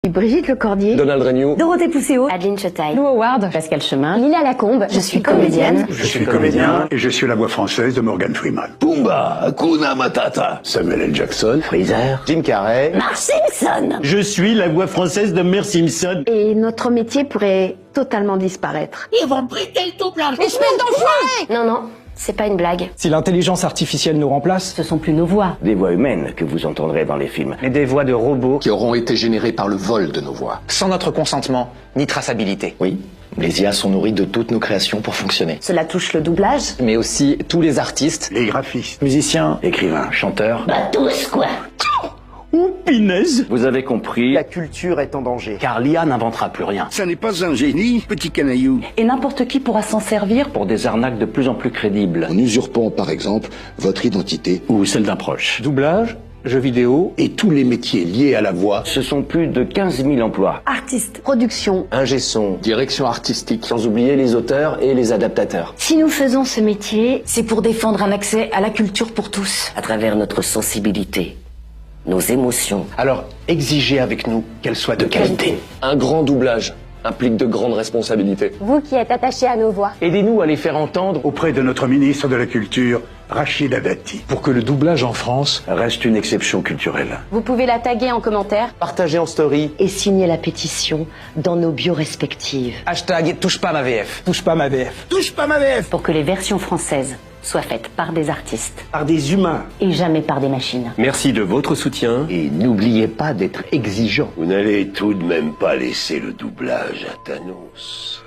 Brigitte Lecordier, Donald Renew, Dorothée Pousseau, Adeline Chetaille, Lou Howard, Pascal Chemin, Lila Lacombe. Je suis comédienne. Je suis comédien et je suis la voix française de Morgan Freeman. Pumba, Hakuna Matata, Samuel L. Jackson, Freezer, Jim Carrey, Marge Simpson. Je suis la voix française de Mère Simpson. Et notre métier pourrait totalement disparaître. Ils vont me prêter le doublage. Espèce d'enfoiré! Non, non, c'est pas une blague. Si l'intelligence artificielle nous remplace, Ce sont plus nos voix. des voix humaines que vous entendrez dans les films. mais des voix de robots, qui auront été générés par le vol de nos voix. sans notre consentement, ni traçabilité. Oui, les IA sont nourries de toutes nos créations pour fonctionner. Cela touche le doublage. Mais aussi tous les artistes, les graphistes, musiciens, Écrivains, chanteurs. Bah tous, quoi. Oh, pinaise! Vous avez compris, La culture est en danger. car l'IA n'inventera plus rien. ça n'est pas un génie, petit canaillou. Et n'importe qui pourra s'en servir. Pour des arnaques de plus en plus crédibles. En usurpant par exemple votre identité Ou celle d'un proche. doublage, jeux vidéo, Et tous les métiers liés à la voix. Ce sont plus de 15 000 emplois. Artistes, production. Ingé son, direction artistique. sans oublier les auteurs et les adaptateurs. Si nous faisons ce métier, c'est pour défendre un accès à la culture pour tous. À travers notre sensibilité, nos émotions. Alors, exigez avec nous qu'elle soit de qualité. un grand doublage implique de grandes responsabilités. Vous qui êtes attachés à nos voix. Aidez-nous à les faire entendre Auprès de notre ministre de la Culture, Rachida Dati. Pour que le doublage en France reste une exception culturelle. Vous pouvez la taguer en commentaire. Partagez en story. Et signer la pétition dans nos bios respectives. hashtag touche pas ma VF. Touche pas ma VF. Touche pas ma VF. Pour que les versions françaises soient faites par des artistes. Par des humains. Et jamais par des machines. Merci de votre soutien. Et n'oubliez pas d'être exigeant. Vous n'allez tout de même pas laisser le doublage à Thanos.